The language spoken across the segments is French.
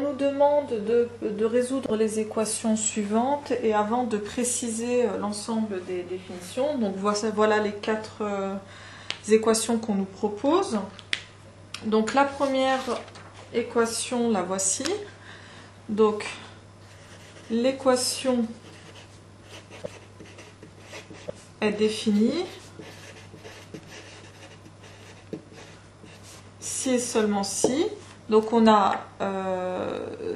nous demande de résoudre les équations suivantes et avant de préciser l'ensemble des définitions. Donc voilà les 4 équations qu'on nous propose. Donc la première équation, la voici. Donc l'équation est définie si et seulement si. Donc on a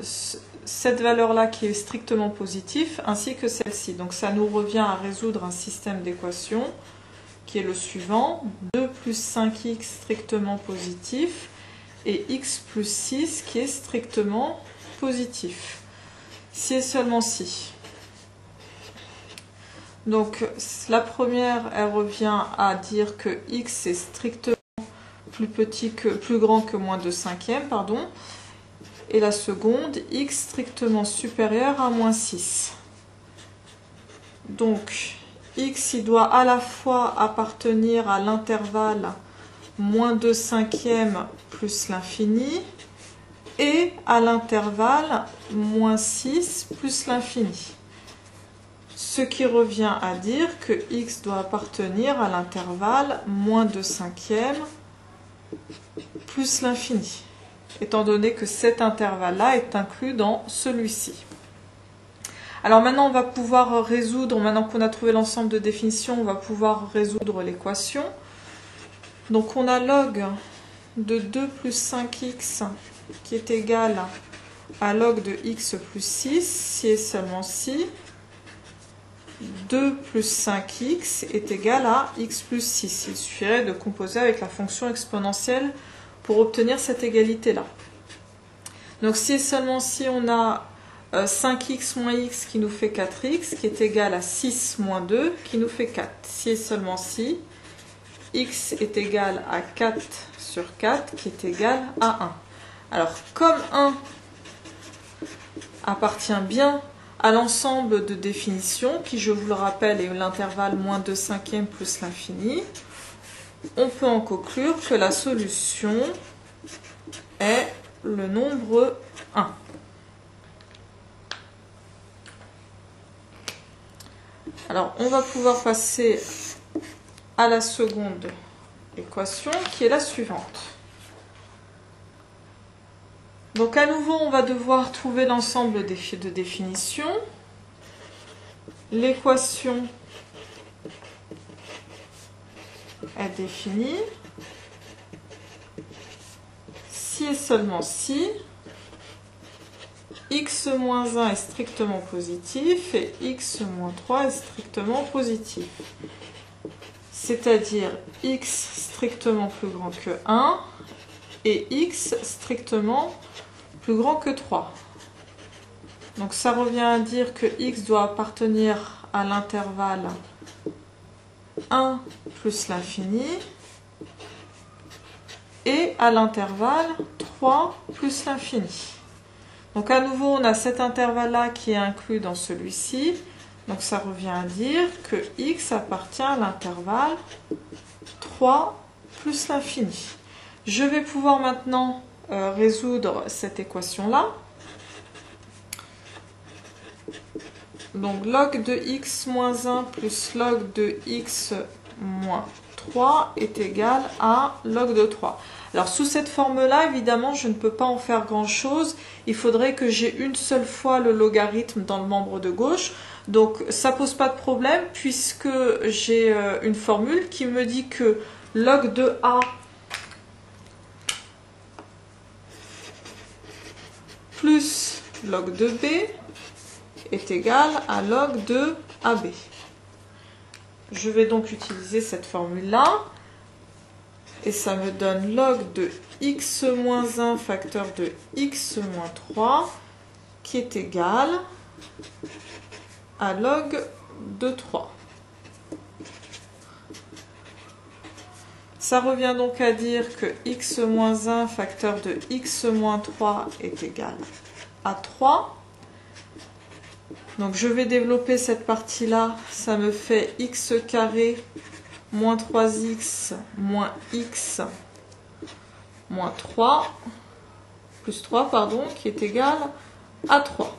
cette valeur-là qui est strictement positive, ainsi que celle-ci. Donc ça nous revient à résoudre un système d'équations qui est le suivant. 2 plus 5x strictement positif et x plus 6 qui est strictement positif. Si et seulement si. Donc la première, elle revient à dire que x est strictement plus grand que moins 2/5, pardon. Et la seconde, x strictement supérieur à moins 6. Donc, x, il doit à la fois appartenir à l'intervalle moins 2/5 plus l'infini et à l'intervalle moins 6 plus l'infini. Ce qui revient à dire que x doit appartenir à l'intervalle moins 2/5 plus l'infini, étant donné que cet intervalle-là est inclus dans celui-ci. Alors maintenant, on va pouvoir résoudre, maintenant qu'on a trouvé l'ensemble de définitions, on va pouvoir résoudre l'équation. Donc on a log de 2 plus 5x qui est égal à log de x plus 6, si et seulement si 2 plus 5x est égal à x plus 6. Il suffirait de composer avec la fonction exponentielle pour obtenir cette égalité-là. Donc si et seulement si on a 5x moins x qui nous fait 4x, qui est égal à 6 moins 2 qui nous fait 4. Si et seulement si x est égal à 4 sur 4 qui est égal à 1. Alors comme 1 appartient bien à l'ensemble de définitions, qui je vous le rappelle est l'intervalle moins 2/5 plus l'infini, on peut en conclure que la solution est le nombre 1. Alors, on va pouvoir passer à la seconde équation, qui est la suivante. Donc, à nouveau, on va devoir trouver l'ensemble de définitions. L'équation est définie si et seulement si x moins 1 est strictement positif et x moins 3 est strictement positif. C'est-à-dire x strictement plus grand que 1 et x strictement plus grand que 3. Donc ça revient à dire que x doit appartenir à l'intervalle 1 plus l'infini et à l'intervalle 3 plus l'infini. Donc à nouveau, on a cet intervalle-là qui est inclus dans celui-ci. Donc ça revient à dire que x appartient à l'intervalle 3 plus l'infini. Je vais pouvoir maintenant résoudre cette équation-là. Donc log de x moins 1 plus log de x moins 3 est égal à log de 3. Alors sous cette forme-là, évidemment, je ne peux pas en faire grand-chose. Il faudrait que j'ai une seule fois le logarithme dans le membre de gauche. Donc ça pose pas de problème puisque j'ai une formule qui me dit que log de a plus log de b est égal à log de AB. Je vais donc utiliser cette formule-là. Et ça me donne log de x moins 1 facteur de x moins 3 qui est égal à log de 3. Ça revient donc à dire que x moins 1 facteur de x moins 3 est égal à 3. Donc je vais développer cette partie-là. Ça me fait x carré moins 3x moins x moins 3 plus 3, pardon, qui est égal à 3.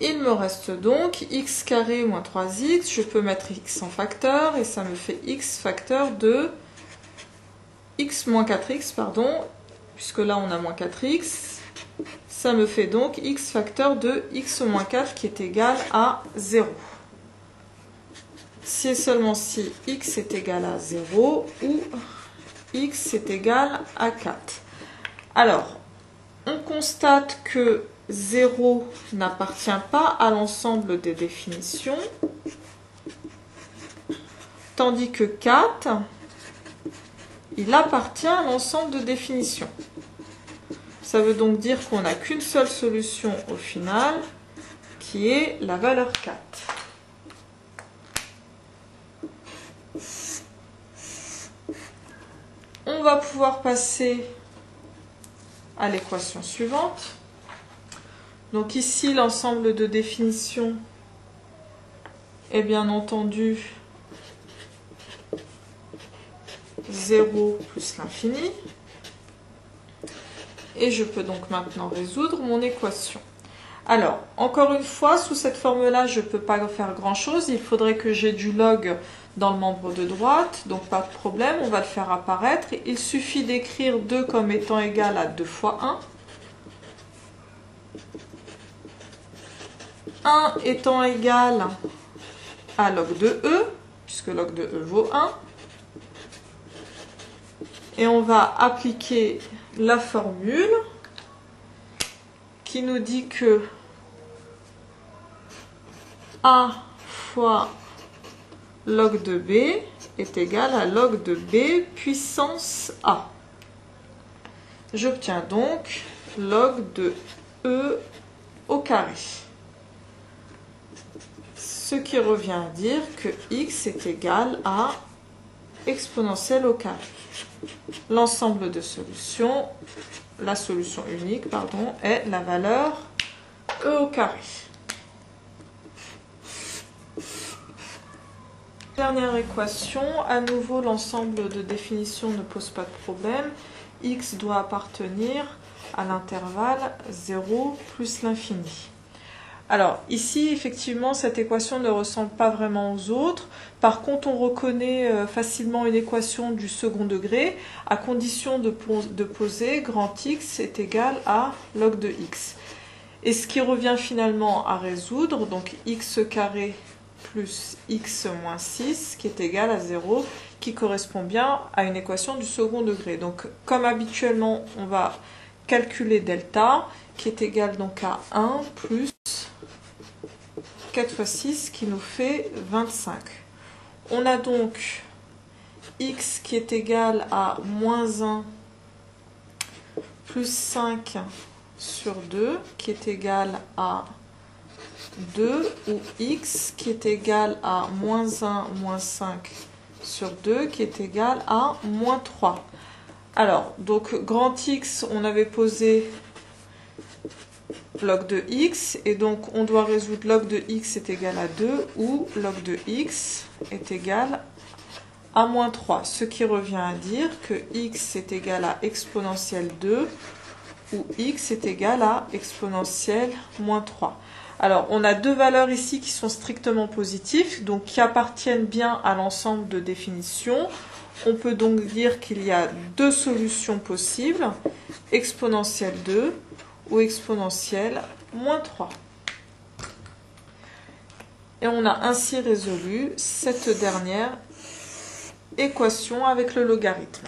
Il me reste donc x carré moins 3x. Je peux mettre x en facteur et ça me fait x facteur de x moins 4x, pardon, puisque là on a moins 4x. Ça me fait donc x facteur de x moins 4 qui est égal à 0. Si et seulement si x est égal à 0 ou x est égal à 4. Alors, on constate que 0 n'appartient pas à l'ensemble des définitions, tandis que 4, il appartient à l'ensemble de définitions. Ça veut donc dire qu'on n'a qu'une seule solution au final, qui est la valeur 4. On va pouvoir passer à l'équation suivante. Donc ici, l'ensemble de définitions est bien entendu 0 plus l'infini. Et je peux donc maintenant résoudre mon équation. Alors, encore une fois, sous cette forme-là, je ne peux pas faire grand-chose. Il faudrait que j'ai du log dans le membre de droite, donc pas de problème, on va le faire apparaître. Il suffit d'écrire 2 comme étant égal à 2 fois 1. 1 étant égal à log de E, puisque log de E vaut 1. Et on va appliquer la formule qui nous dit que A fois log de B est égal à log de B puissance A. J'obtiens donc log de E au carré. Ce qui revient à dire que x est égal à exponentielle au carré. L'ensemble de solutions, la solution unique, pardon, est la valeur E au carré. Dernière équation, à nouveau l'ensemble de définitions ne pose pas de problème. X doit appartenir à l'intervalle 0 plus l'infini. Alors ici effectivement cette équation ne ressemble pas vraiment aux autres. Par contre on reconnaît facilement une équation du second degré à condition de poser grand X est égal à log de X. Et ce qui revient finalement à résoudre, donc x carré plus x moins 6 qui est égal à 0, qui correspond bien à une équation du second degré. Donc comme habituellement on va calculer delta qui est égal donc à 1 plus 4 fois 6 qui nous fait 25. On a donc x qui est égal à moins 1 plus 5 sur 2 qui est égal à 2 ou x qui est égal à moins 1 moins 5 sur 2 qui est égal à moins 3. Alors, donc grand X, on avait posé log de x, et donc on doit résoudre log de x est égal à 2 ou log de x est égal à moins 3. Ce qui revient à dire que x est égal à exponentielle 2 ou x est égal à exponentielle moins 3. Alors, on a deux valeurs ici qui sont strictement positives, donc qui appartiennent bien à l'ensemble de définitions. On peut donc dire qu'il y a deux solutions possibles, exponentielle 2 ou exponentielle moins 3. Et on a ainsi résolu cette dernière équation avec le logarithme.